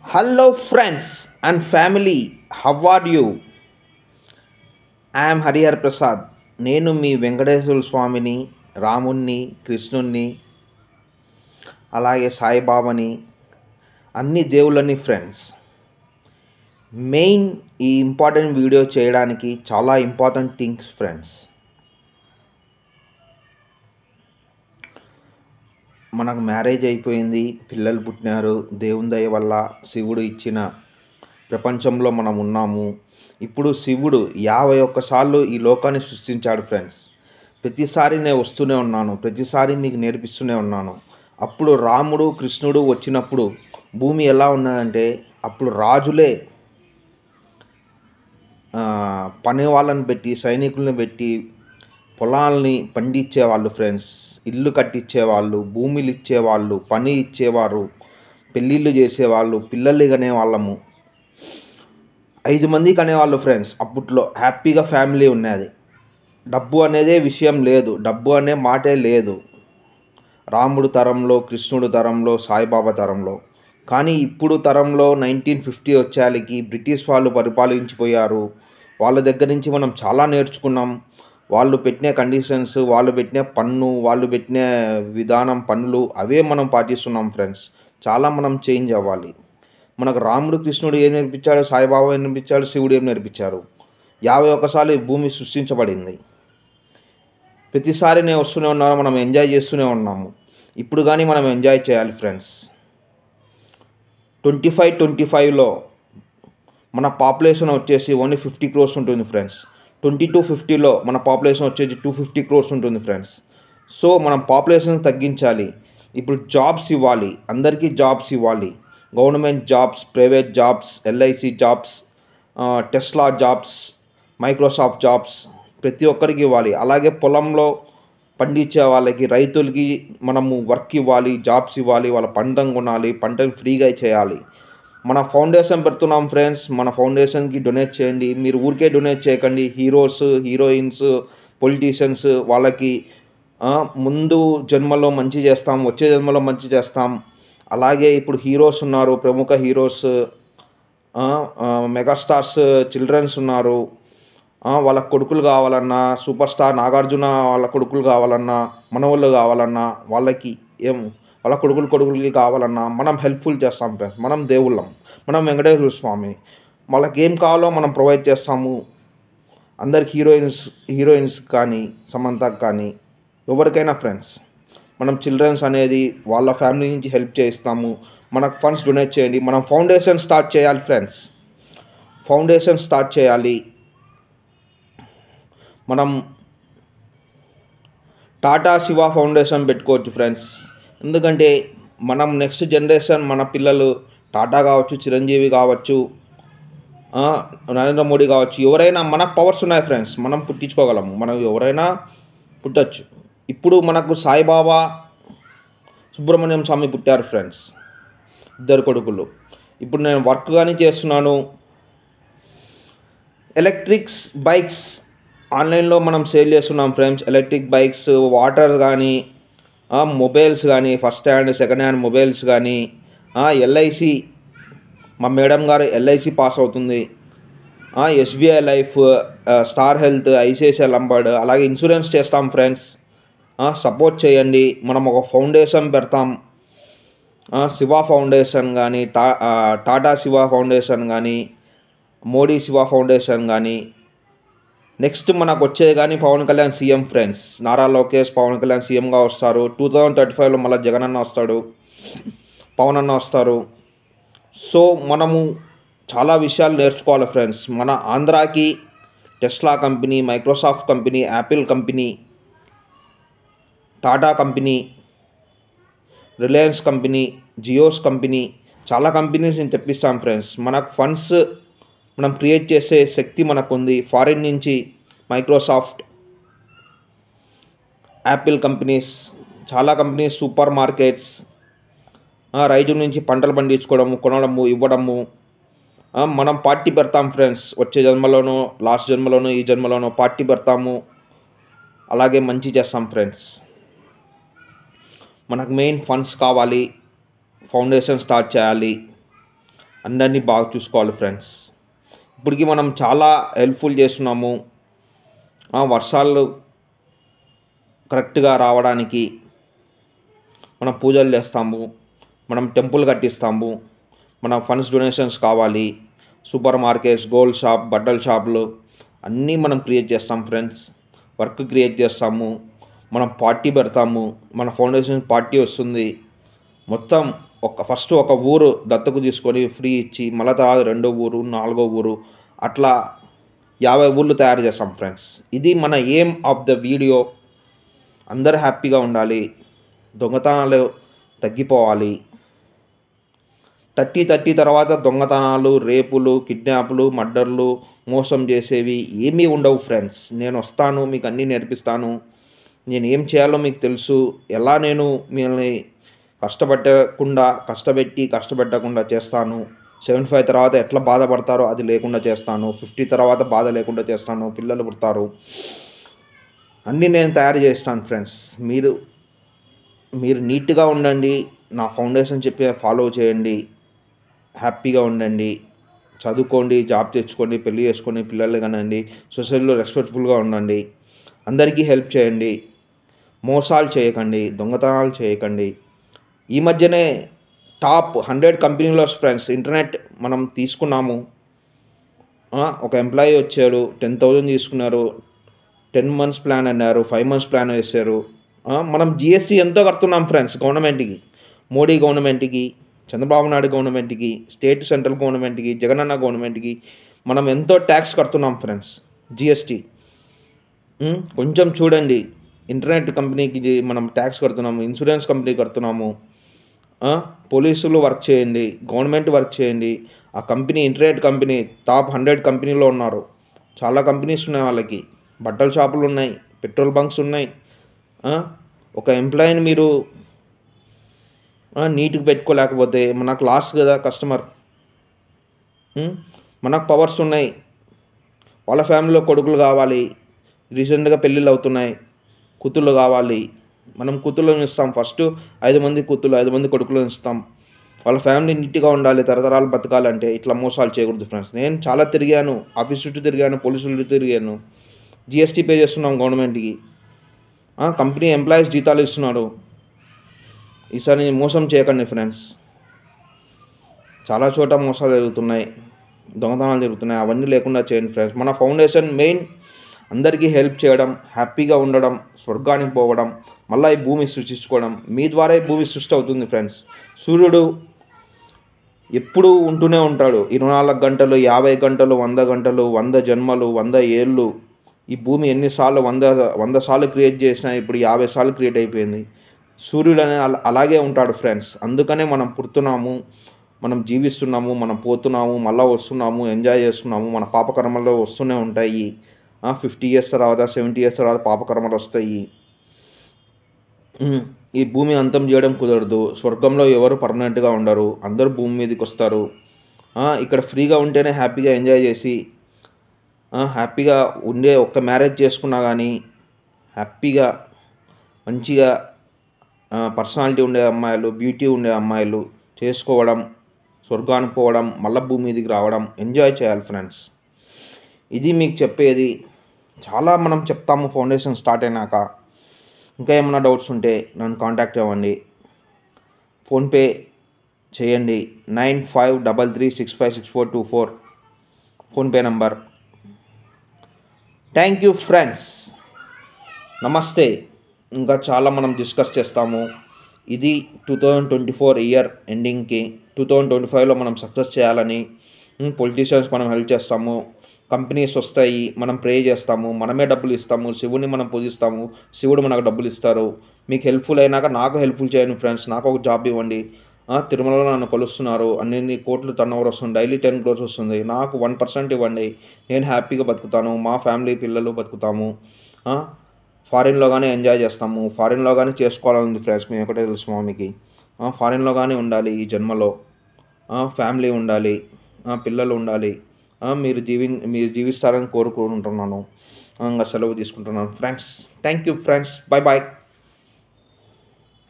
Hello, friends and family. How are you? I am Harihar Prasad. నేను మీ వెంకటేశ్వర స్వామిని, రాముణ్ణి, కృష్ణుణ్ణి, అలాగే సాయిబాబాని, అన్ని దేవుళ్ళని ఫ్రెండ్స్. మెయిన్ ఈ ఇంపార్టెంట్ వీడియో చేయడానికి చాలా ఇంపార్టెంట్ థింగ్స్ ఫ్రెండ్స్. మనకు మ్యారేజ్ అయిపోయింది, పిల్లలు పుట్టినారు, దేవుని దయ వల్ల శివుడు ఇచ్చిన ప్రపంచంలో మనం ఉన్నాము. ఇప్పుడు శివుడు 51 సార్లు ఈ లోకాన్ని సృష్టించాడు ఫ్రెండ్స్. ప్రతిసారి నేను వస్తూనే ఉన్నాను, ప్రతిసారి మీకు నేర్పిస్తూనే ఉన్నాను. అప్పుడు రాముడు కృష్ణుడు వచ్చినప్పుడు భూమి ఎలా ఉన్నదంటే అప్పుడు రాజులే పని వాళ్ళని పెట్టి, సైనికులను పెట్టి పొలాల్ని పండించేవాళ్ళు ఫ్రెండ్స్. ఇల్లు కట్టించేవాళ్ళు, భూమిలు ఇచ్చేవాళ్ళు, పని ఇచ్చేవారు, పెళ్ళిళ్ళు చేసేవాళ్ళు, పిల్లలు కనేవాళ్ళము. 5 మంది కనేవాళ్ళు ఫ్రెండ్స్. అప్పట్లో హ్యాపీగా ఫ్యామిలీ ఉన్నది. డబ్బు అనేదే విషయం లేదు, డబ్బు అనే మాటే లేదు రాముడు తరంలో, కృష్ణుడు తరంలో, సాయిబాబా తరంలో. కానీ ఇప్పుడు తరంలో 1950 వచ్చేళ్ళకి బ్రిటిష్ వాళ్ళు పరిపాలించిపోయారు. వాళ్ళ దగ్గర నుంచి మనం చాలా నేర్చుకున్నాం. వాళ్ళు పెట్టిన కండిషన్స్, వాళ్ళు పెట్టిన పన్ను, వాళ్ళు పెట్టిన విధానం, పన్నులు అవే మనం పాటిస్తున్నాం ఫ్రెండ్స్. చాలా మనం చేంజ్ అవ్వాలి. మనకు రాముడు కృష్ణుడు ఏం నేర్పించాడు, సాయిబాబా ఏం నేర్పించాడు, శివుడు ఏం నేర్పించారు. 51 సార్లు ఈ భూమి సృష్టించబడింది. ప్రతిసారి నేను వస్తూనే ఉన్నాను, మనం ఎంజాయ్ చేస్తూనే ఉన్నాము. ఇప్పుడు కానీ మనం ఎంజాయ్ చేయాలి ఫ్రెండ్స్. 2525లో మన పాపులేషన్ వచ్చేసి ఓన్లీ 50 crores ఉంటుంది ఫ్రెండ్స్. 2250లో మన పాపులేషన్ వచ్చేసి 250 crores ఉంటుంది ఫ్రెండ్స్. సో మనం పాపులేషన్ తగ్గించాలి. ఇప్పుడు జాబ్స్ ఇవ్వాలి, అందరికీ జాబ్స్ ఇవ్వాలి. Government jobs, private jobs, LIC jobs, Tesla jobs, Microsoft jobs ప్రతి ఒక్కరికి ఇవ్వాలి. అలాగే పొలంలో పండించే వాళ్ళకి, రైతులకి మనము వర్క్ ఇవ్వాలి, జాబ్స్ ఇవ్వాలి, వాళ్ళ పంటను కొనాలి, పంటను ఫ్రీగా చేయాలి. మన ఫౌండేషన్ పెడుతున్నాం ఫ్రెండ్స్. మన ఫౌండేషన్కి డొనేట్ చేయండి. మీరు ఊరికే డొనేట్ చేయకండి. హీరోస్, హీరోయిన్స్, పొలిటీషియన్స్ వాళ్ళకి ముందు జన్మలో మంచి చేస్తాం, వచ్చే జన్మలో మంచి చేస్తాం. అలాగే ఇప్పుడు హీరోస్ ఉన్నారు, ప్రముఖ హీరోస్, మెగాస్టార్స్, చిల్డ్రన్స్ ఉన్నారు. వాళ్ళ కొడుకులు కావాలన్నా, సూపర్ స్టార్ నాగార్జున వాళ్ళ కొడుకులు కావాలన్నా, మనవాళ్ళు కావాలన్నా, వాళ్ళ కొడుకులకి కావాలన్నా మనం హెల్ప్ఫుల్ చేస్తాం ఫ్రెండ్స్. మనం దేవుళ్ళం, మనం వెంకటేశ్వర స్వామి. వాళ్ళకి ఏం కావాలో మనం ప్రొవైడ్ చేస్తాము. అందరికి హీరోయిన్స్ కానీ, సమంతకు కానీ, ఎవరికైనా ఫ్రెండ్స్ మనం చిల్డ్రన్స్ అనేది వాళ్ళ ఫ్యామిలీ నుంచి హెల్ప్ చేయిస్తాము. మనకు ఫండ్స్ డొనేట్ చేయండి. మనం ఫౌండేషన్ స్టార్ట్ చేయాలి ఫ్రెండ్స్. ఫౌండేషన్ స్టార్ట్ చేయాలి. మనం టాటా శివ ఫౌండేషన్ పెట్టుకోవచ్చు ఫ్రెండ్స్. ఎందుకంటే మనం నెక్స్ట్ జనరేషన్, మన పిల్లలు టాటా కావచ్చు, చిరంజీవి కావచ్చు, నరేంద్ర మోడీ కావచ్చు, ఎవరైనా మనకు పవర్స్ ఉన్నాయి ఫ్రెండ్స్. మనం పుట్టించుకోగలము, మనం ఎవరైనా పుట్టచ్చు. ఇప్పుడు మనకు సాయిబాబా, సుబ్రహ్మణ్యం స్వామి పుట్టారు ఫ్రెండ్స్, 2 కొడుకులు. ఇప్పుడు నేను వర్క్ కానీ చేస్తున్నాను. ఎలక్ట్రిక్స్ బైక్స్ ఆన్లైన్లో మనం సేల్ చేస్తున్నాం ఫ్రెండ్స్. ఎలక్ట్రిక్ బైక్స్, వాటర్ కానీ, మొబైల్స్ కానీ, first hand, second hand mobiles కానీ, ఎల్ఐసి, మా మేడం గారు ఎల్ఐసి పాస్ అవుతుంది, SBI life, star health, ICICI Lombard, అలాగే ఇన్సూరెన్స్ చేస్తాం ఫ్రెండ్స్. సపోర్ట్ చేయండి. మనం ఒక ఫౌండేషన్ పెడతాం, శివ ఫౌండేషన్ కానీ, టాటా శివ ఫౌండేషన్ కానీ, మోడీ శివ ఫౌండేషన్ కానీ. నెక్స్ట్ మనకు వచ్చేది కానీ పవన్ కళ్యాణ్ సీఎం ఫ్రెండ్స్. నారా లోకేష్, పవన్ కళ్యాణ్ సీఎంగా వస్తారు. 2035లో మళ్ళీ జగన్ అన్న వస్తాడు, పవన్ అన్న వస్తారు. సో మనము చాలా విషయాలు నేర్చుకోవాలి ఫ్రెండ్స్. మన ఆంధ్రాకి Tesla company, Microsoft company, Apple company, Tata company, Reliance company, Jio's company, చాలా కంపెనీస్ నేను తెప్పిస్తాం ఫ్రెండ్స్. మనకు ఫండ్స్ మనం క్రియేట్ చేసే శక్తి మనకు ఉంది. ఫారిన్ నుంచి మైక్రోసాఫ్ట్, యాపిల్ కంపెనీస్, చాలా కంపెనీస్, సూపర్ మార్కెట్స్, రైతు నుంచి పంటలు పండించుకోవడము, కొనడము, ఇవ్వడము. మనం పార్టీ పెడతాం ఫ్రెండ్స్. వచ్చే జన్మలోనో, లాస్ట్ జన్మలోనో, ఈ జన్మలోనో పార్టీ పెడతాము. అలాగే మంచి చేస్తాం ఫ్రెండ్స్. మనకు మెయిన్ ఫండ్స్ కావాలి, ఫౌండేషన్ స్టార్ట్ చేయాలి. అందరినీ బాగా చూసుకోవాలి ఫ్రెండ్స్. ఇప్పటికి మనం చాలా హెల్ప్ఫుల్ చేస్తున్నాము. వర్షాలు కరెక్ట్గా రావడానికి మనం పూజలు చేస్తాము, మనం టెంపుల్ కట్టిస్తాము, మన ఫండ్స్ డొనేషన్స్ కావాలి, సూపర్ మార్కెట్స్, గోల్డ్ షాప్, బట్టల షాపులు అన్నీ మనం క్రియేట్ చేస్తాం ఫ్రెండ్స్. వర్క్ క్రియేట్ చేస్తాము, మనం పార్టీ పెడతాము, మన ఫౌండేషన్ పార్టీ వస్తుంది. మొత్తం ఫస్ట్ ఒక ఊరు దత్తకు తీసుకొని ఫ్రీ ఇచ్చి మళ్ళీ తర్వాత 2వ ఊరు, 4వ ఊరు అట్లా 50 ఊళ్ళు తయారు చేస్తాం ఫ్రెండ్స్. ఇది మన ఎయిమ్ ఆఫ్ ద వీడియో. అందరూ హ్యాపీగా ఉండాలి, దొంగతనాలు తగ్గిపోవాలి. 30 తర్వాత దొంగతనాలు, రేపులు, కిడ్నాప్లు, మర్డర్లు, మోసం చేసేవి ఏమీ ఉండవు ఫ్రెండ్స్. నేను వస్తాను, మీకు అన్నీ నేర్పిస్తాను. నేను ఏం చేయాలో మీకు తెలుసు. ఎలా నేను మిమ్మల్ని కష్టపెట్టకుండా చేస్తాను. 75 తర్వాత ఎట్లా బాధపడతారో అది లేకుండా చేస్తాను. 50 తర్వాత బాధ లేకుండా చేస్తాను. పిల్లలు పుడతారు, అన్నీ నేను తయారు చేస్తాను ఫ్రెండ్స్. మీరు నీట్గా ఉండండి, నా ఫౌండేషన్ చెప్పి ఫాలో చేయండి, హ్యాపీగా ఉండండి, చదువుకోండి, జాబ్ తెచ్చుకోండి, పెళ్ళి చేసుకొని పిల్లలు కనండి, సొసైటీలో రెస్పెక్ట్ఫుల్గా ఉండండి, అందరికీ హెల్ప్ చేయండి, మోసాలు చేయకండి, దొంగతనాలు చేయకండి. ఈ మధ్యనే టాప్ 100 కంపెనీలో ఫ్రెండ్స్ ఇంటర్నెట్ మనం తీసుకున్నాము. ఒక ఎంప్లాయీ వచ్చాడు, 10,000 తీసుకున్నారు, 10 మంత్స్ ప్లాన్ అన్నారు, 5 మంత్స్ ప్లాన్ వేశారు. మనం జిఎస్టీ ఎంతో కడుతున్నాం ఫ్రెండ్స్ గవర్నమెంట్కి, మోడీ గవర్నమెంట్కి, చంద్రబాబు నాయుడు గవర్నమెంట్కి, స్టేట్ సెంట్రల్ గవర్నమెంట్కి, జగనన్న గవర్నమెంట్కి మనం ఎంతో ట్యాక్స్ కడుతున్నాం ఫ్రెండ్స్, జిఎస్టీ. కొంచెం చూడండి, ఇంటర్నెట్ కంపెనీకి మనం ట్యాక్స్ కడుతున్నాము, ఇన్సూరెన్స్ కంపెనీ కడుతున్నాము, పోలీసులు వర్క్ చేయండి, గవర్నమెంట్ వర్క్ చేయండి. ఆ కంపెనీ ఇంటర్నెట్ కంపెనీ టాప్ 100 కంపెనీలో ఉన్నారు. చాలా కంపెనీస్ ఉన్నాయి వాళ్ళకి, బట్టల షాపులు ఉన్నాయి, పెట్రోల్ బంక్స్ ఉన్నాయి. ఒక ఎంప్లాయీని మీరు నీట్గా పెట్టుకోలేకపోతే మనకు లాస్ కదా కస్టమర్. మనకు పవర్స్ ఉన్నాయి, వాళ్ళ ఫ్యామిలీలో కొడుకులు కావాలి, రీసెంట్గా పెళ్ళిళ్ళు అవుతున్నాయి, కూతుళ్ళు కావాలి, మనం కూతుళ్ళని ఇస్తాం. ఫస్ట్ 5 మంది కూతుళ్ళు, 5 మంది కొడుకులను ఇస్తాం. వాళ్ళ ఫ్యామిలీ నీట్గా ఉండాలి, తరతరాలు బతకాలంటే ఇట్లా మోసాలు చేయకూడదు ఫ్రెండ్స్. నేను చాలా తిరిగాను, ఆఫీస్ చుట్టూ తిరిగాను, పోలీసుల చుట్టూ తిరిగాను. జిఎస్టీ పే చేస్తున్నాం గవర్నమెంట్కి, కంపెనీ ఎంప్లాయీస్ జీతాలు ఇస్తున్నారు. ఈసారి మోసం చేయకండి ఫ్రెండ్స్. చాలా చోట మోసాలు జరుగుతున్నాయి, దొంగతనాలు జరుగుతున్నాయి, అవన్నీ లేకుండా చేయండి ఫ్రెండ్స్. మన ఫౌండేషన్ మెయిన్ అందరికీ హెల్ప్ చేయడం, హ్యాపీగా ఉండడం, స్వర్గానికి పోవడం, మళ్ళీ ఈ భూమి సృష్టించుకోవడం. మీ ద్వారా ఈ భూమి సృష్టి అవుతుంది ఫ్రెండ్స్. సూర్యుడు ఎప్పుడూ ఉంటూనే ఉంటాడు, 24 గంటలు, 50 గంటలు, 100 గంటలు, 100 జన్మలు, 100 ఏళ్ళు. ఈ భూమి ఎన్నిసార్లు 100 సార్లు క్రియేట్ చేసినా ఇప్పుడు 50 సార్లు క్రియేట్ అయిపోయింది. సూర్యుడు అనే అలాగే ఉంటాడు ఫ్రెండ్స్. అందుకనే మనం పుడుతున్నాము, మనం జీవిస్తున్నాము, మనం పోతున్నాము, మళ్ళీ వస్తున్నాము, ఎంజాయ్ చేస్తున్నాము. మన పాపకర్మలు వస్తూనే ఉంటాయి. 50 ఇయర్స్ తర్వాత, 70 ఇయర్స్ తర్వాత పాపకర్మలు వస్తాయి. ఈ భూమి అంతం చేయడం కుదరదు. స్వర్గంలో ఎవరు పర్మనెంట్గా ఉండరు, అందరూ భూమి మీదకి వస్తారు. ఇక్కడ ఫ్రీగా ఉంటేనే హ్యాపీగా ఎంజాయ్ చేసి హ్యాపీగా ఉండే, ఒక్క మ్యారేజ్ చేసుకున్నా కానీ హ్యాపీగా మంచిగా పర్సనాలిటీ ఉండే అమ్మాయిలు, బ్యూటీ ఉండే అమ్మాయిలు చేసుకోవడం, స్వర్గానికి పోవడం, మళ్ళీ భూమి మీదకి రావడం, ఎంజాయ్ చేయాలి ఫ్రెండ్స్. ఇది మీకు చెప్పేది. చాలా మనం చెప్తాము ఫౌండేషన్ స్టార్ట్ అయినాక. ఇంకా ఏమైనా డౌట్స్ ఉంటే నన్ను కాంటాక్ట్ అవ్వండి, ఫోన్పే చేయండి. 9533656424 PhonePe number. Thank you friends, నమస్తే. ఇంకా చాలా మనం డిస్కస్ చేస్తాము. ఇది 2024 ఇయర్ ఎండింగ్కి, 2025లో మనం సక్సెస్ చేయాలని పొలిటీషియన్స్ మనం హెల్ప్ చేస్తాము. కంపెనీస్ వస్తాయి, మనం ప్రే చేస్తాము, మనమే డబ్బులు ఇస్తాము, శివుడిని మనం పూజిస్తాము, శివుడు మనకు డబ్బులు ఇస్తారు. మీకు హెల్ప్ఫుల్ అయినాక నాకు హెల్ప్ఫుల్ చేయండి ఫ్రెండ్స్. నాకు ఒక జాబ్ ఇవ్వండి. తిరుమలలో నన్ను కొలుస్తున్నారు, అన్ని కోట్లు టర్న్ ఓవర్ వస్తుంది, డైలీ 10 crores వస్తుంది. నాకు 1% ఇవ్వండి, నేను హ్యాపీగా బతుకుతాను, మా ఫ్యామిలీ పిల్లలు బతుకుతాము. ఫారిన్లో కానీ ఎంజాయ్ చేస్తాము, ఫారిన్లో కానీ చేసుకోవాలని ఉంది ఫ్రెండ్స్. మేము ఒకటే తెలుసు మామీకి, ఫారిన్లో కానీ ఉండాలి ఈ జన్మలో, ఫ్యామిలీ ఉండాలి, పిల్లలు ఉండాలి. మీరు జీవిస్తారని కోరుకుంటున్నాను. ఇంకా సెలవు తీసుకుంటున్నాను friends. Thank you friends, bye bye.